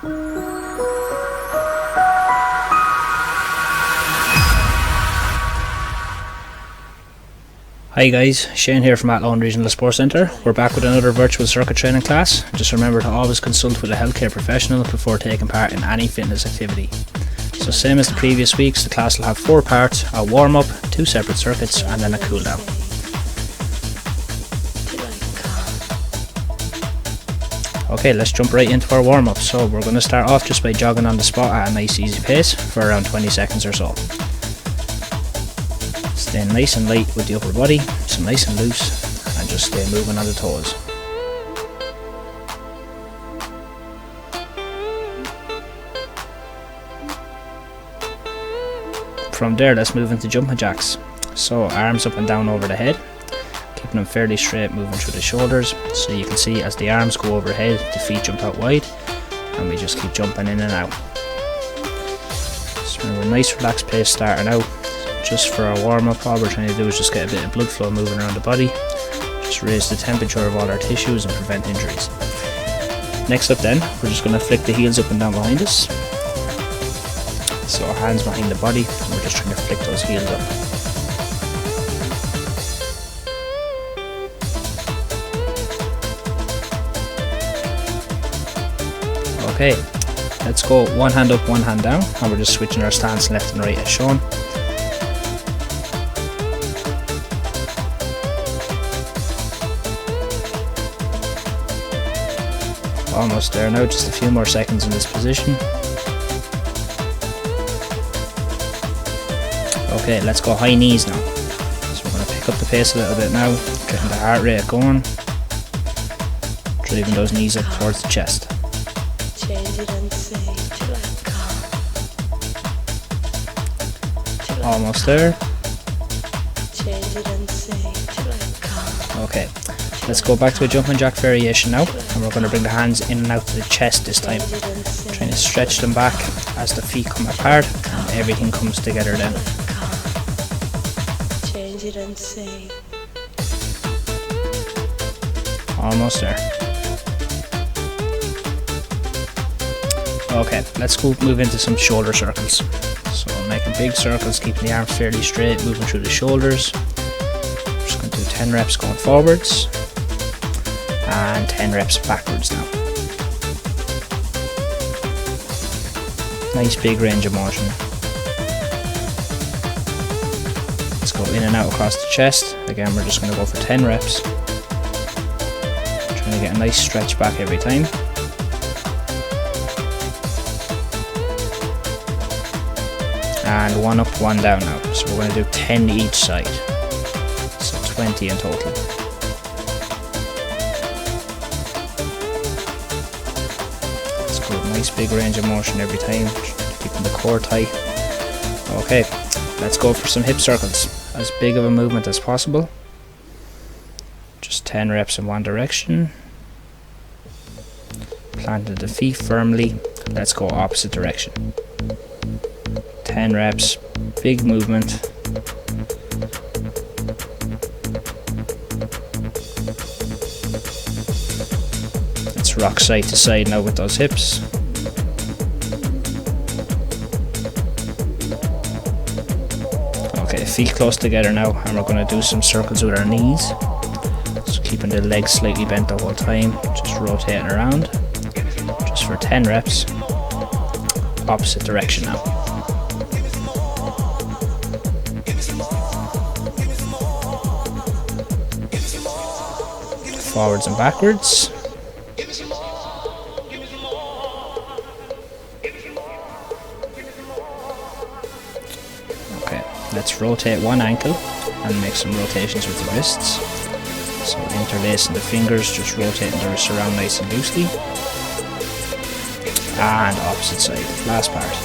Hi guys, Shane here from Athlone Regional Sports Centre. We're back with another virtual circuit training class. Just remember to always consult with a healthcare professional before taking part in any fitness activity. So same as the previous weeks, the class will have 4 parts: a warm up, 2 separate circuits and then a cool down. Okay, let's jump right into our warm up. So we're going to start off just by jogging on the spot at a nice easy pace for around 20 seconds or so. Stay nice and light with the upper body, so nice and loose, and just stay moving on the toes. From there, let's move into jumping jacks. So arms up and down over the head, keeping them fairly straight, moving through the shoulders. So you can see as the arms go overhead, the feet jump out wide, and we just keep jumping in and out. So remember, a nice relaxed pace starting out. Just for our warm up, all we're trying to do is just get a bit of blood flow moving around the body, just raise the temperature of all our tissues and prevent injuries. Next up then, we're just going to flick the heels up and down behind us. So our hands behind the body, and we're just trying to flick those heels up. Okay, let's go one hand up, one hand down, and we're just switching our stance left and right as shown. Almost there now, just a few more seconds in this position. Okay, let's go high knees now. So we're going to pick up the pace a little bit now, getting the heart rate going, driving those knees up towards the chest. Almost there. Okay, let's go back to a jumping jack variation now, and we're going to bring the hands in and out to the chest this time, trying to stretch them back as the feet come apart and everything comes together then. Almost there. Okay, let's go move into some shoulder circles. So making big circles, keeping the arms fairly straight, moving through the shoulders. We're just going to do 10 reps going forwards and 10 reps backwards now. Nice big range of motion. Let's go in and out across the chest. Again, we're just going to go for 10 reps. Trying to get a nice stretch back every time. And one up, one down now. So we're going to do 10 each side. So 20 in total. Let's go with nice big range of motion every time, keeping the core tight. Okay, let's go for some hip circles. As big of a movement as possible. Just 10 reps in one direction. Planted the feet firmly. Let's go opposite direction. 10 reps, big movement. Let's rock side to side now with those hips. Okay, feet close together now, and we're going to do some circles with our knees. So keeping the legs slightly bent the whole time, just rotating around. Just for 10 reps. Opposite direction now. Forwards and backwards. Okay, let's rotate one ankle and make some rotations with the wrists. So interlacing the fingers, just rotating the wrists around nice and loosely. And opposite side, last part.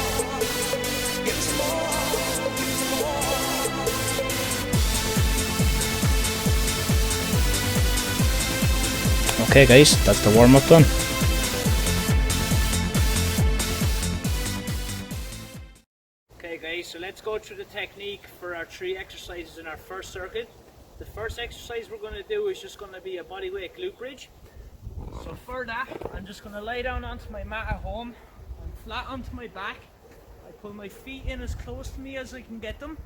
Okay guys, that's the warm up done. Okay guys, so let's go through the technique for our 3 exercises in our first circuit. The first exercise we're going to do is just going to be a bodyweight glute bridge. So for that, I'm just going to lie down onto my mat at home. I'm flat onto my back. I pull my feet in as close to me as I can get them.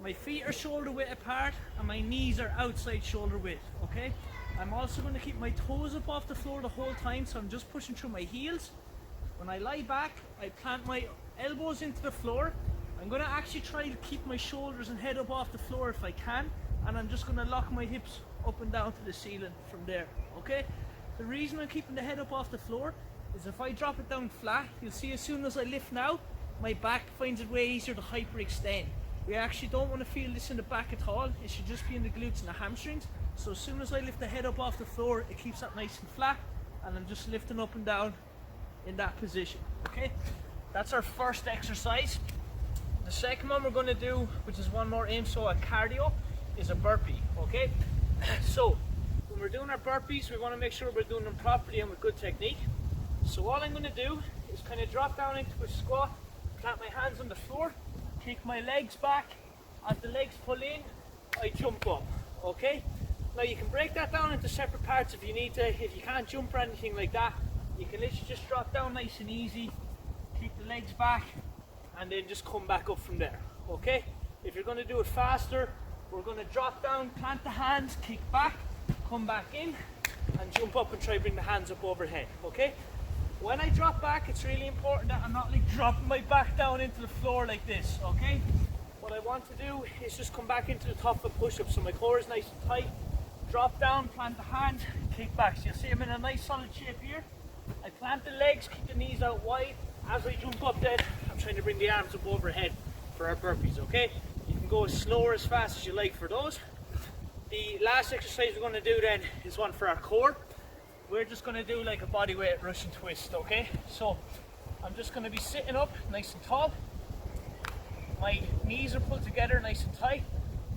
My feet are shoulder width apart and my knees are outside shoulder width, okay? I'm also going to keep my toes up off the floor the whole time, so I'm just pushing through my heels. When I lie back, I plant my elbows into the floor. I'm going to actually try to keep my shoulders and head up off the floor if I can, and I'm just going to lock my hips up and down to the ceiling from there, okay? The reason I'm keeping the head up off the floor is if I drop it down flat, you'll see as soon as I lift now, my back finds it way easier to hyperextend. We actually don't want to feel this in the back at all. It should just be in the glutes and the hamstrings. So as soon as I lift the head up off the floor, it keeps that nice and flat, and I'm just lifting up and down in that position, okay? That's our first exercise. The second one we're going to do, which is one more aim, so a cardio, is a burpee, okay? So when we're doing our burpees, we want to make sure we're doing them properly and with good technique. So all I'm going to do is kind of drop down into a squat, plant my hands on the floor, kick my legs back. As the legs pull in, I jump up, okay? Now you can break that down into separate parts if you need to. If you can't jump or anything like that, you can literally just drop down nice and easy, keep the legs back, and then just come back up from there, okay? If you're going to do it faster, we're going to drop down, plant the hands, kick back, come back in, and jump up and try to bring the hands up overhead, okay? When I drop back, it's really important that I'm not like dropping my back down into the floor like this, okay? What I want to do is just come back into the top of a push-up, so my core is nice and tight. Drop down, plant the hands, kick back. So you'll see I'm in a nice solid shape here. I plant the legs, keep the knees out wide. As I jump up then, I'm trying to bring the arms up overhead for our burpees, okay? You can go as slow or as fast as you like for those. The last exercise we're going to do then is one for our core. We're just going to do like a bodyweight Russian twist, okay? So I'm just going to be sitting up nice and tall. My knees are pulled together nice and tight.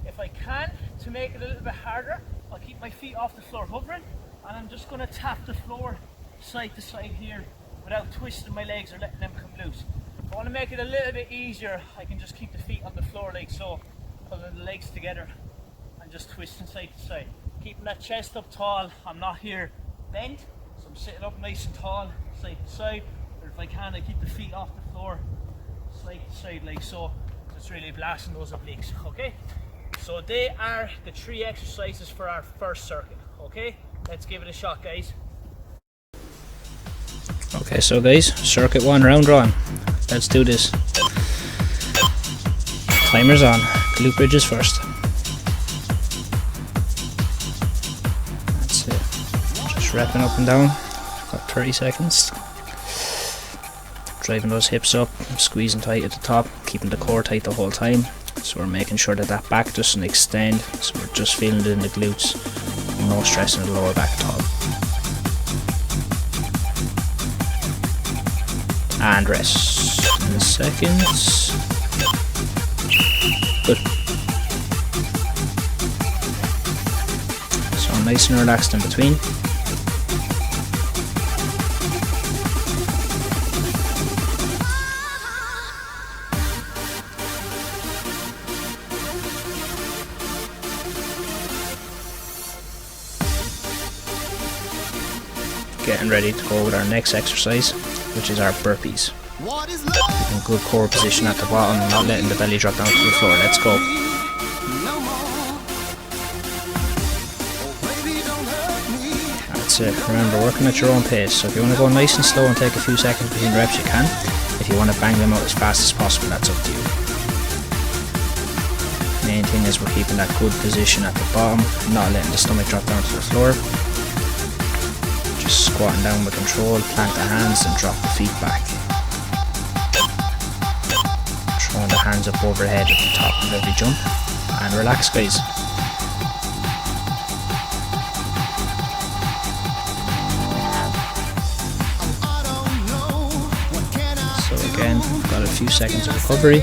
If I can, to make it a little bit harder, I'll keep my feet off the floor hovering, and I'm just going to tap the floor side to side here without twisting my legs or letting them come loose. If I want to make it a little bit easier, I can just keep the feet on the floor like so, pulling the legs together and just twisting side to side. Keeping that chest up tall. I'm not here bent, so I'm sitting up nice and tall, side to side, or if I can, I keep the feet off the floor side to side like so. It's really blasting those obliques, okay? So they are the 3 exercises for our first circuit, okay? Let's give it a shot, guys. Okay, so guys, circuit 1, round 1. Let's do this. Timer's on. Glute bridges first. That's it. Just wrapping up and down. Got 30 seconds. Driving those hips up, squeezing tight at the top, keeping the core tight the whole time. So we're making sure that that back doesn't extend, so we're just feeling it in the glutes, no stress in the lower back at all. And rest. 10 seconds. Good. So nice and relaxed in between. Getting ready to go with our next exercise, which is our burpees. Keeping good core position at the bottom, not letting the belly drop down to the floor. Let's go. That's it. Remember, working at your own pace. So if you want to go nice and slow and take a few seconds between reps, you can. If you want to bang them out as fast as possible, that's up to you. Main thing is we're keeping that good position at the bottom, not letting the stomach drop down to the floor. Squatting down with control, plant the hands and drop the feet back. Throwing the hands up overhead at the top of every jump. And relax, guys. So again, we've got a few seconds of recovery.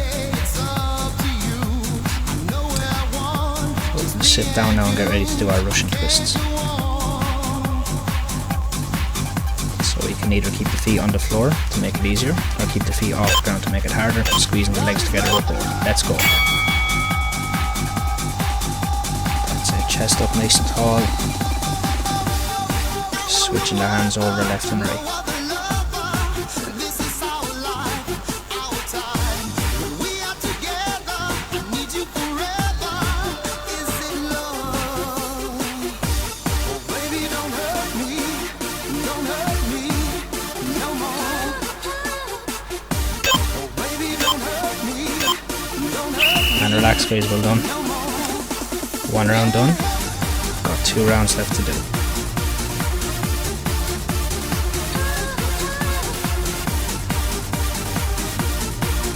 We'll sit down now and get ready to do our Russian twists. So you can either keep the feet on the floor to make it easier, or keep the feet off the ground to make it harder, squeezing the legs together upward. Let's go. That's it, chest up nice and tall. Switching the hands over left and right. And relax guys, well done. One round done. Got 2 rounds left to do.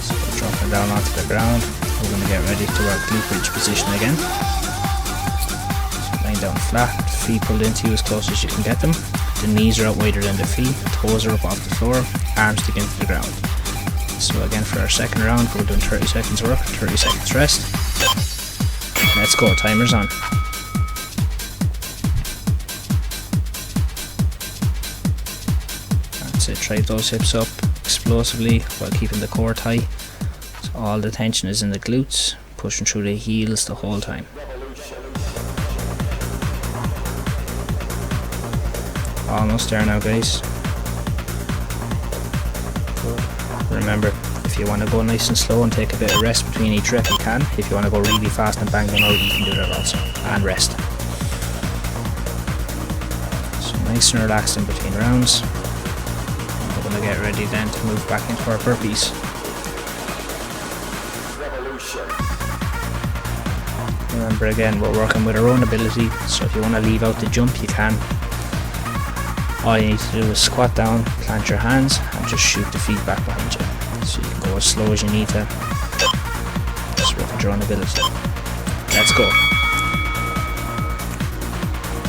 So we're dropping down onto the ground. We're going to get ready to our glute bridge position again. So lying down flat, feet pulled into you as close as you can get them. The knees are out wider than the feet, toes are up off the floor, arms stick into the ground. So again for our second round, we're doing 30 seconds work, 30 seconds rest. Let's go, timer's on. That's it, drive those hips up explosively while keeping the core tight. So all the tension is in the glutes, pushing through the heels the whole time. Almost there now guys. Remember, if you want to go nice and slow and take a bit of rest between each rep you can. If you want to go really fast and bang them out, you can do that also. And rest. So nice and relaxed in between rounds. We're going to get ready then to move back into our burpees. Remember again, we're working with our own ability, so if you want to leave out the jump you can. All you need to do is squat down, plant your hands and just shoot the feet back behind you. So you can go as slow as you need to. Just work with your own ability. Let's go.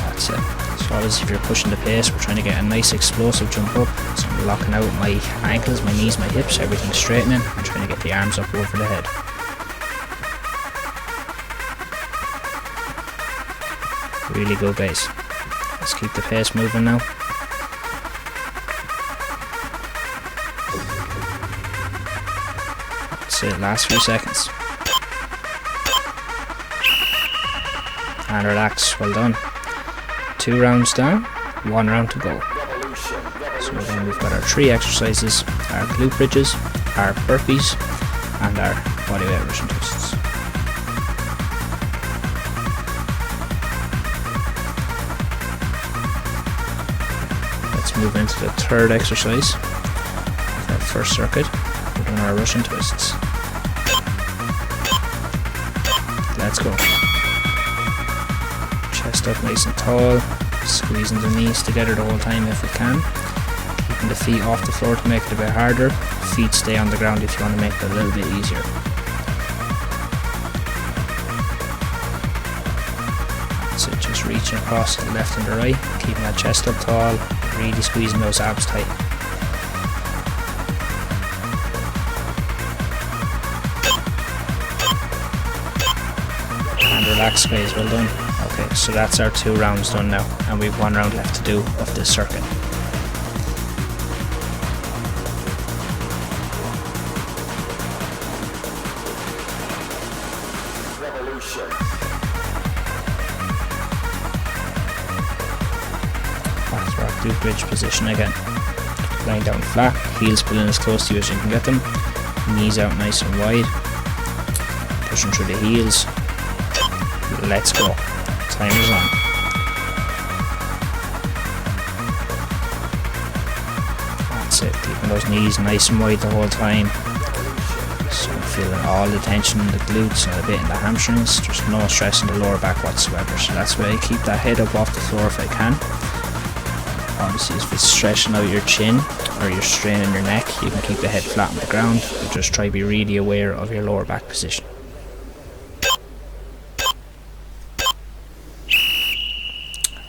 That's it. So obviously if you're pushing the pace, we're trying to get a nice explosive jump up. So I'm locking out my ankles, my knees, my hips, everything's straightening. I'm trying to get the arms up over the head. Really good guys. Let's keep the pace moving now. That's it, last few seconds. And relax, well done. 2 rounds down, 1 round to go. So again we've got our 3 exercises, our glute bridges, our burpees, and our bodyweight Russian twists. Let's move into the 3rd exercise of our first circuit. We're doing our Russian twists. Let's go. Chest up nice and tall, squeezing the knees together the whole time if we can. Keeping the feet off the floor to make it a bit harder. Feet stay on the ground if you want to make it a little bit easier. So just reaching across to the left and the right, keeping that chest up tall, really squeezing those abs tight. And relax guys, well done. Okay, so that's our 2 rounds done now, and we've 1 round left to do of this circuit. Back to our glute bridge position again. Lying down flat, heels pulling as close to you as you can get them, knees out nice and wide, pushing through the heels. Let's go. Timer's on. That's it, keeping those knees nice and wide the whole time. So I'm feeling all the tension in the glutes and a bit in the hamstrings. There's no stress in the lower back whatsoever. So that's why I keep that head up off the floor if I can. Obviously if it's stretching out your chin or you're straining your neck, you can keep the head flat on the ground, but just try to be really aware of your lower back position.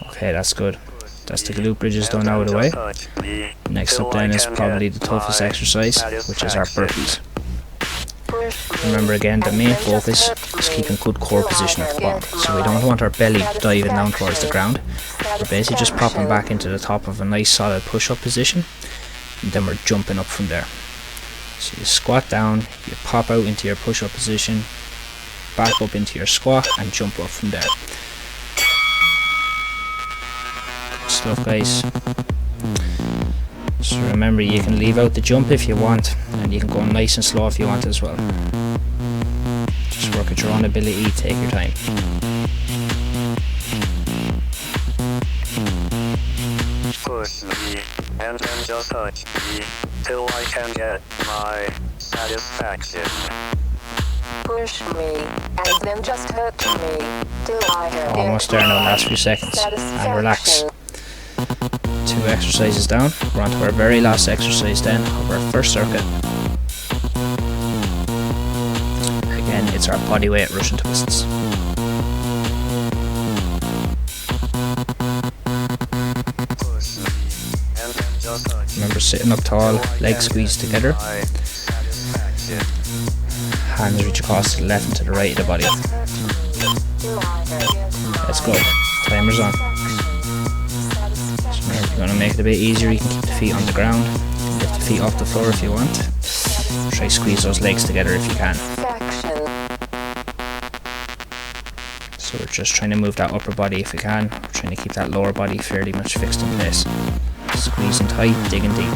Okay, that's good. That's the glute bridges done out of the way. Next up then is probably the toughest exercise, which is our burpees. Remember again, the main focus is keeping good core position at the bottom. So we don't want our belly diving down towards the ground. We're basically just popping back into the top of a nice solid push-up position, and then we're jumping up from there. So you squat down, you pop out into your push-up position, back up into your squat, and jump up from there. stuff, guys. So remember, you can leave out the jump if you want, and you can go nice and slow if you want as well. Just work at your own ability, take your time. Push me, and then just touch me, till I can get my satisfaction. Push me, and then just hurt me, till I can Almost there now, last few seconds. And relax. 2 exercises down. We're on to our very last exercise then of our first circuit. Again, it's our bodyweight Russian twists. Remember, sitting up tall, legs squeezed together, hands reach across to the left and to the right of the body. Let's go. Timer's on. So now we're going to make it a bit easier. You can keep the feet on the ground, lift the feet off the floor if you want. Try squeeze those legs together if you can. So we're just trying to move that upper body if we can. We're trying to keep that lower body fairly much fixed in place. Squeezing tight, digging deep.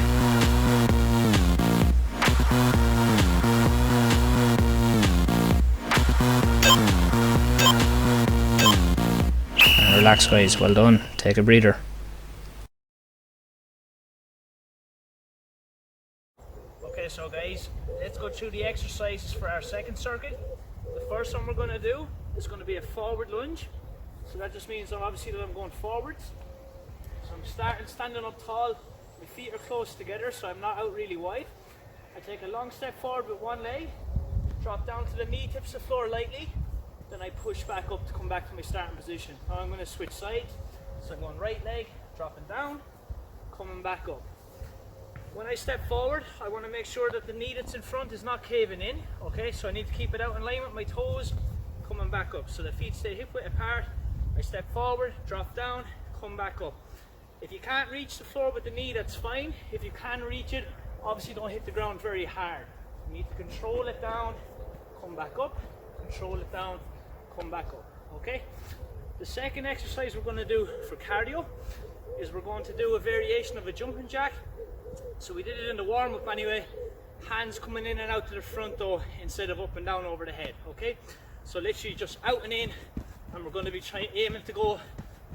And relax, guys, well done. Take a breather. Okay, so guys, let's go through the exercises for our second circuit. The first one we're going to do is going to be a forward lunge. So that just means obviously that I'm going forwards. So I'm standing up tall, my feet are close together so I'm not out really wide. I take a long step forward with one leg, drop down to the knee tips the floor lightly, then I push back up to come back to my starting position. Now I'm going to switch sides, so I'm going right leg, dropping down, coming back up. When I step forward, I want to make sure that the knee that's in front is not caving in, okay? So I need to keep it out in line with my toes, coming back up. So the feet stay hip width apart, I step forward, drop down, come back up. If you can't reach the floor with the knee, that's fine. If you can reach it, obviously don't hit the ground very hard. You need to control it down, come back up, control it down, come back up, okay? The second exercise we're going to do for cardio is we're going to do a variation of a jumping jack. So we did it in the warm-up anyway, hands coming in and out to the front though, instead of up and down over the head, okay? So literally just out and in, and we're going to be aiming to go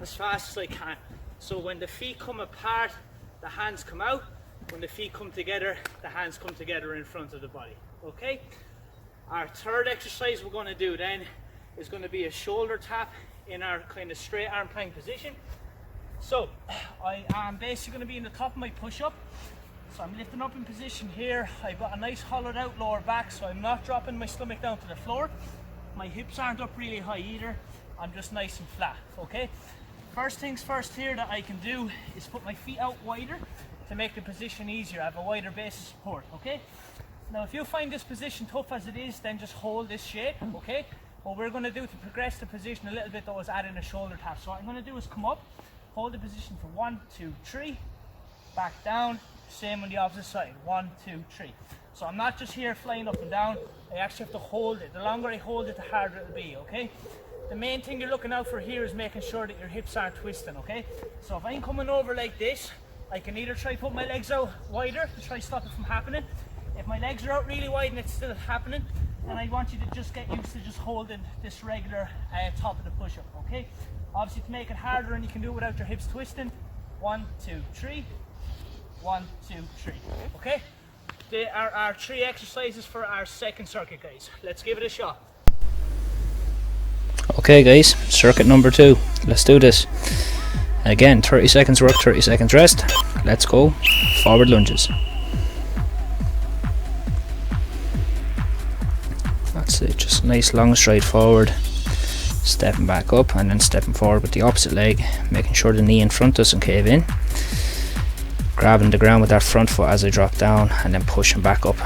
as fast as I can. So when the feet come apart, the hands come out. When the feet come together, the hands come together in front of the body, okay? Our third exercise we're going to do then is going to be a shoulder tap in our kind of straight arm plank position. So I am basically going to be in the top of my push-up. So I'm lifting up in position here. I've got a nice hollowed out lower back, so I'm not dropping my stomach down to the floor. My hips aren't up really high either. I'm just nice and flat, okay? First things first here that I can do is put my feet out wider to make the position easier. I have a wider base of support, okay? Now if you find this position tough as it is, then just hold this shape, okay? What we're going to do to progress the position a little bit though is add in a shoulder tap. So what I'm going to do is come up, hold the position for 1, 2, 3, back down, same on the opposite side, 1, 2, 3. So I'm not just here flying up and down, I actually have to hold it. The longer I hold it, the harder it'll be, okay? The main thing you're looking out for here is making sure that your hips aren't twisting, okay? So if I'm coming over like this, I can either try put my legs out wider to try stop it from happening. If my legs are out really wide and it's still happening, then I want you to just get used to just holding this regular top of the push-up, okay? Obviously to make it harder and you can do it without your hips twisting, 1, 2, 3, 1, 2, 3, okay? They are our 3 exercises for our second circuit, guys. Let's give it a shot. Okay guys, circuit number 2, let's do this. Again, 30 seconds work, 30 seconds rest. Let's go, forward lunges. That's it, just a nice long stride forward, stepping back up and then stepping forward with the opposite leg, making sure the knee in front doesn't cave in. Grabbing the ground with that front foot as I drop down and then pushing back up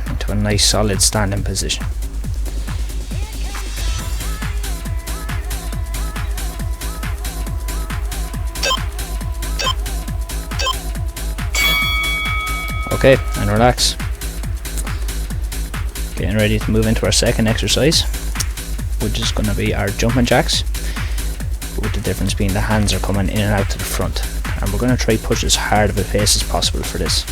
into a nice solid standing position. Okay, and relax. Getting ready to move into our second exercise, which is going to be our jumping jacks, with the difference being the hands are coming in and out to the front and we're going to try push as hard of a pace as possible for this.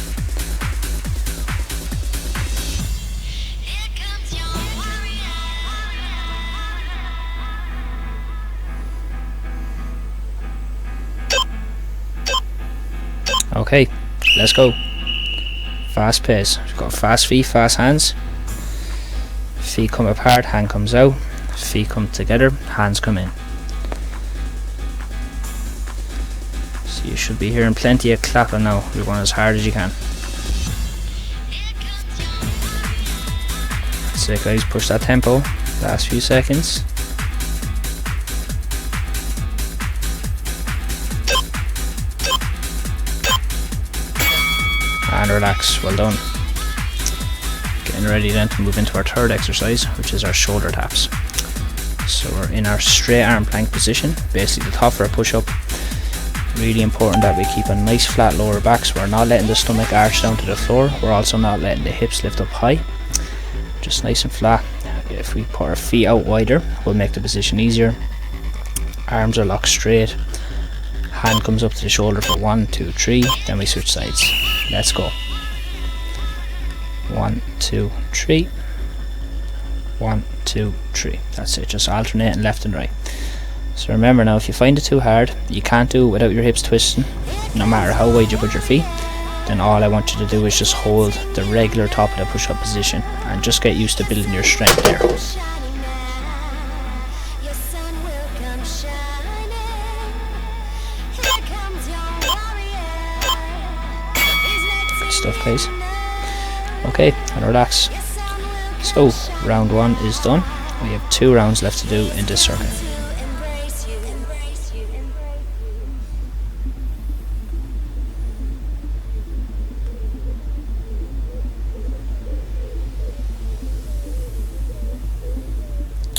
Okay, let's go. Fast pace. We've got fast feet, fast hands. Feet come apart, hand comes out. Feet come together, hands come in. So you should be hearing plenty of clapping now. You're going as hard as you can. That's it, guys. Push that tempo. Last few seconds. And relax. Well done. Getting ready then to move into our third exercise, which is our shoulder taps. So we're in our straight arm plank position, basically the top for a push-up. Really important that we keep a nice flat lower back, so we're not letting the stomach arch down to the floor. We're also not letting the hips lift up high. Just nice and flat. If we put our feet out wider, we'll make the position easier. Arms are locked straight. Hand comes up to the shoulder for 1, 2, 3. Then we switch sides. Let's go. 1, 2, 3. 1, 2, 3. That's it. Just alternating left and right. So remember now, if you find it too hard, you can't do it without your hips twisting, no matter how wide you put your feet, then all I want you to do is just hold the regular top of the push-up position and just get used to building your strength there. Good stuff, guys. Okay, and relax. So, round 1 is done. We have 2 rounds left to do in this circuit.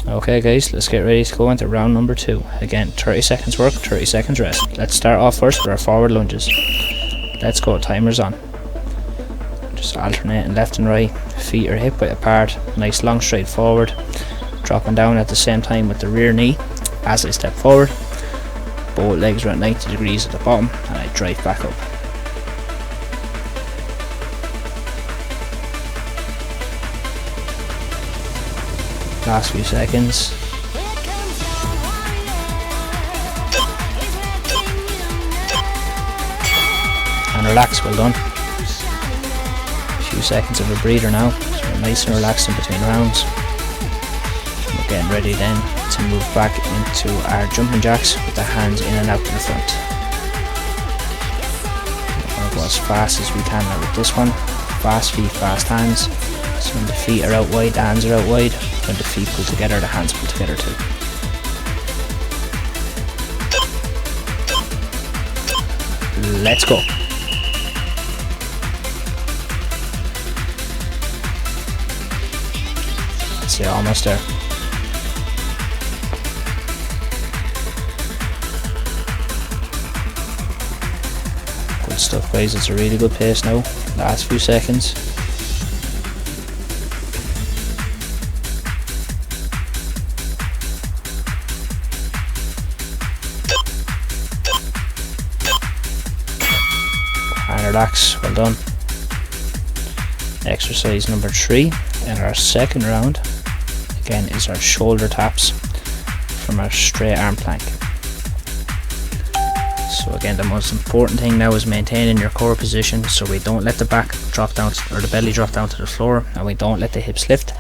Okay guys, let's get ready to go into round number 2. Again, 30 seconds work, 30 seconds rest. Let's start off first with our forward lunges. Let's go, timer's on. Just alternating left and right, feet are hip width apart, nice long straight forward, dropping down at the same time with the rear knee as I step forward. Both legs are at 90 degrees at the bottom and I drive back up. Last few seconds. And relax, well done. A few seconds of a breather now, so we're nice and relaxed in between rounds. And we're getting ready then to move back into our jumping jacks with the hands in and out to the front. We're going to go as fast as we can now with this one. Fast feet, fast hands. So when the feet are out wide, the hands are out wide. When the feet pull together, the hands pull together too. Let's go. That's it, almost there. Good stuff, guys. It's a really good pace now. Last few seconds. And relax, well done. Exercise number 3 in our second round again is our shoulder taps from our straight arm plank. So again, the most important thing now is maintaining your core position so we don't let the back drop down or the belly drop down to the floor, and we don't let the hips lift.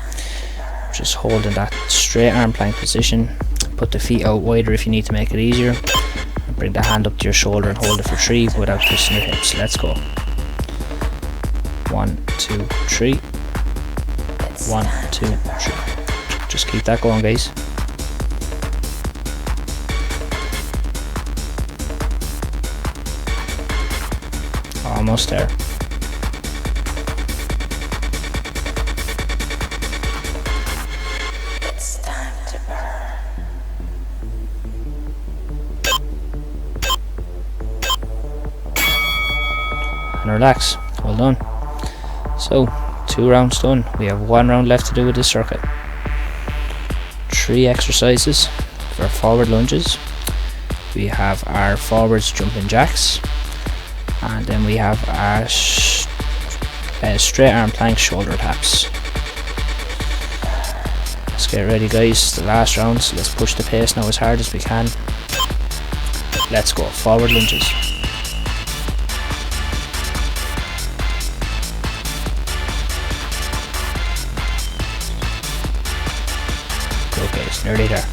Just holding that straight arm plank position. Put the feet out wider if you need to make it easier. Bring the hand up to your shoulder and hold it for 3 without twisting your hips. Let's go. 1, 2, 3. 1, 2, 3. Just keep that going, guys. Almost there. It's time to burn. And relax. Well done. So 2 rounds done. We have 1 round left to do with this circuit. 3 exercises for forward lunges. We have our forwards jumping jacks, And then we have our straight arm plank shoulder taps. Let's get ready, guys. The last round, so let's push the pace now as hard as we can. Let's go. Forward lunges. Go, guys. Nearly there.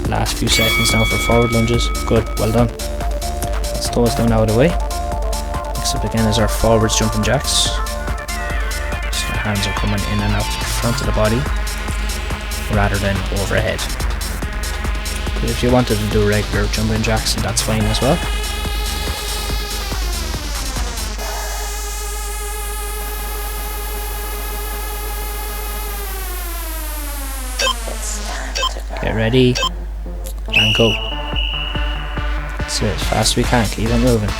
Last few seconds now for forward lunges. Good, well done. Let's toes down out of the way. Next up again is our forwards jumping jacks. So the hands are coming in and out to the front of the body rather than overhead. But if you wanted to do regular jumping jacks, then that's fine as well. Get ready. And go. That's it, as fast as we can, keep it moving.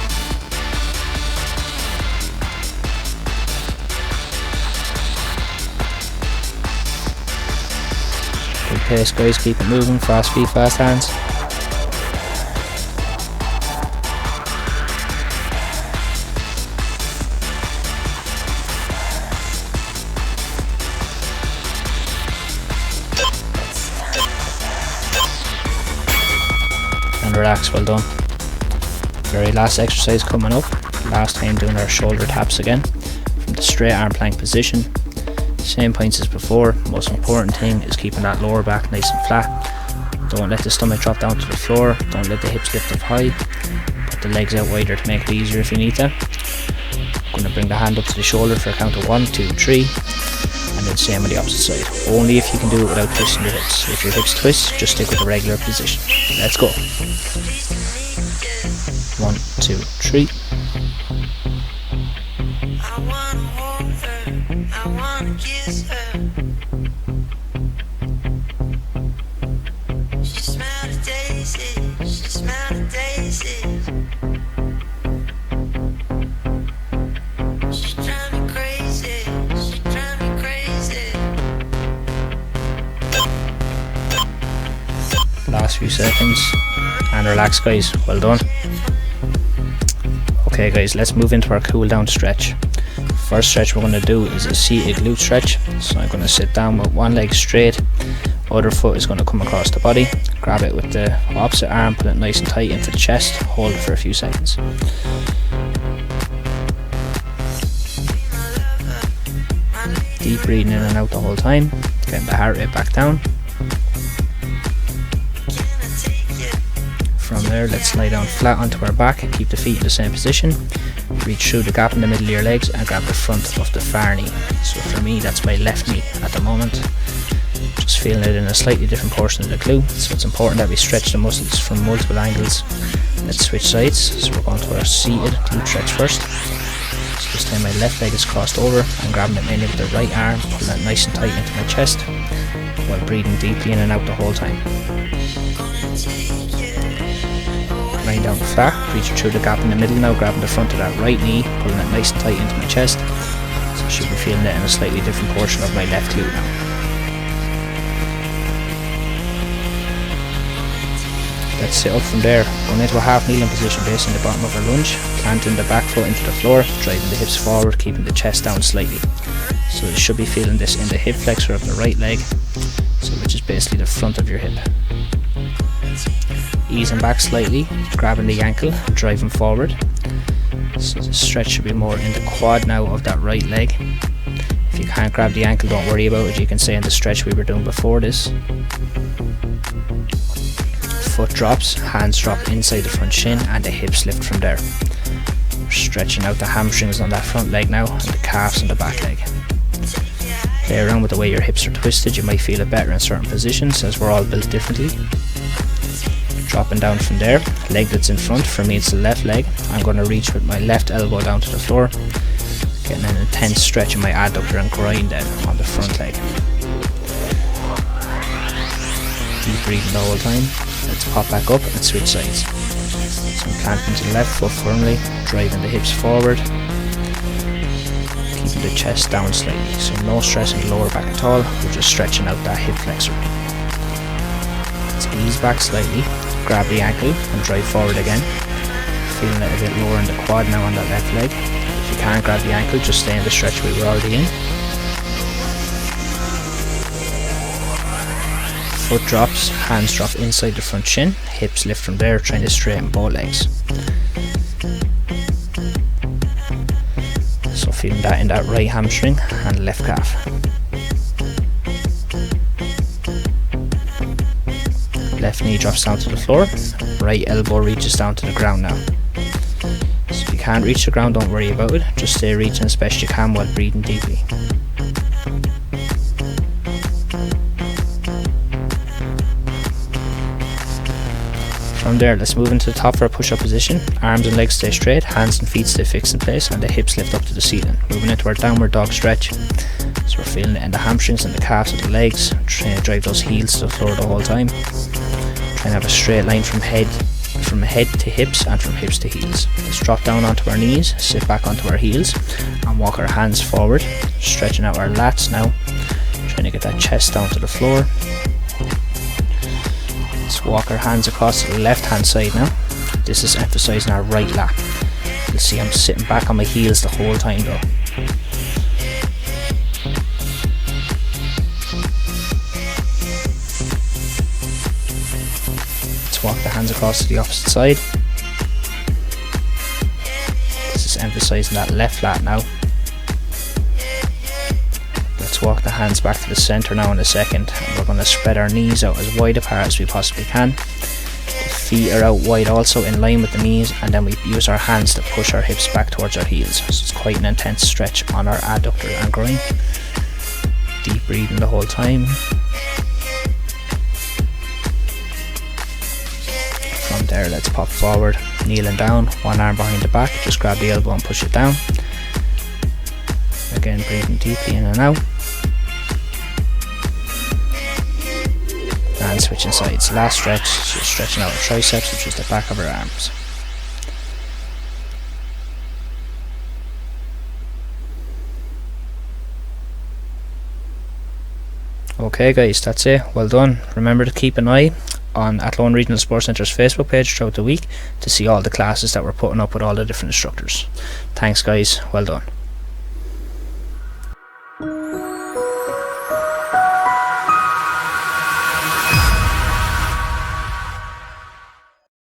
Good pace, guys, keep it moving, fast feet, fast hands. Relax, well done. Very last exercise coming up. Last time doing our shoulder taps again from the straight arm plank position. Same points as before. Most important thing is keeping that lower back nice and flat. Don't let the stomach drop down to the floor. Don't let the hips lift up high. Put the legs out wider to make it easier if you need to. I'm going to bring the hand up to the shoulder for a count of 1, 2, 3. And then same on the opposite side. Only if you can do it without twisting your hips. If your hips twist, just stick with the regular position. Let's go. 1, 2, 3. I wanna hold her, I wanna kiss her. She smelled the daisies, she smelled the daisies. She drive me crazy, she drive me crazy. Last few seconds. And relax, guys, well done. Okay guys, let's move into our cool down stretch. First stretch we're going to do is a seated glute stretch. So I'm going to sit down with one leg straight, other foot is going to come across the body, grab it with the opposite arm, put it nice and tight into the chest, hold it for a few seconds. Deep breathing in and out the whole time, getting the heart rate back down. From there, let's lie down flat onto our back and keep the feet in the same position. Reach through the gap in the middle of your legs and grab the front of the far knee. So for me, that's my left knee at the moment. Just feeling it in a slightly different portion of the glute, so it's important that we stretch the muscles from multiple angles. Let's switch sides. So we're going to our seated glute stretch first. So this time my left leg is crossed over. I'm grabbing it mainly with the right arm, pulling it nice and tight into my chest while breathing deeply in and out the whole time. Lying down flat, reaching through the gap in the middle now, grabbing the front of that right knee, pulling it nice and tight into my chest. So I should be feeling it in a slightly different portion of my left glute now. Let's sit up from there, going into a half kneeling position based on the bottom of our lunge, planting the back foot into the floor, driving the hips forward, keeping the chest down slightly. So you should be feeling this in the hip flexor of the right leg, so which is basically the front of your hip. Easing back slightly, grabbing the ankle, driving forward. So the stretch should be more in the quad now of that right leg. If you can't grab the ankle, don't worry about it. You can stay in the stretch we were doing before this. Foot drops, hands drop inside the front shin, and the hips lift from there. We're stretching out the hamstrings on that front leg now, and the calves on the back leg. Play around with the way your hips are twisted. You might feel it better in certain positions, as we're all built differently. Dropping down from there, leg that's in front, for me it's the left leg. I'm going to reach with my left elbow down to the floor, getting an intense stretch in my adductor and groin then on the front leg. Deep breathing the whole time. Let's pop back up and switch sides. So I'm planting to the left foot firmly, driving the hips forward, keeping the chest down slightly. So no stress in the lower back at all, we're just stretching out that hip flexor. Let's ease back slightly, grab the ankle and drive forward again. Feeling it a bit lower in the quad now on that left leg. If you can't grab the ankle, just stay in the stretch we were already in. Foot drops, hands drop inside the front shin, hips lift from there, trying to straighten both legs. So feeling that in that right hamstring and left calf. Left knee drops down to the floor, right elbow reaches down to the ground now. So if you can't reach the ground, don't worry about it, just stay reaching as best you can while breathing deeply. From there, let's move into the top for a push-up position. Arms and legs stay straight, hands and feet stay fixed in place, and the hips lift up to the ceiling. Moving into our downward dog stretch. So we're feeling it in the hamstrings and the calves of the legs, trying to drive those heels to the floor the whole time. Trying to have a straight line from head to hips and from hips to heels. Let's drop down onto our knees, sit back onto our heels, and walk our hands forward, stretching out our lats now, trying to get that chest down to the floor. Let's walk our hands across to the left hand side now. This is emphasizing our right lat. You'll see I'm sitting back on my heels the whole time though. Let's walk the hands across to the opposite side. This is emphasizing that left lat now. Let's walk the hands back to the center now in a second, and we're going to spread our knees out as wide apart as we possibly can. The feet are out wide also in line with the knees, and then we use our hands to push our hips back towards our heels. So it's quite an intense stretch on our adductor and groin. Deep breathing the whole time. From there, let's pop forward, kneeling down, one arm behind the back, just grab the elbow and push it down. Again, breathing deeply in and out. And switching sides. Last stretch, just stretching out our triceps, which is the back of our arms. Okay guys, that's it. Well done. Remember to keep an eye on Athlone Regional Sports Centre's Facebook page throughout the week to see all the classes that we're putting up with all the different instructors. Thanks guys, well done.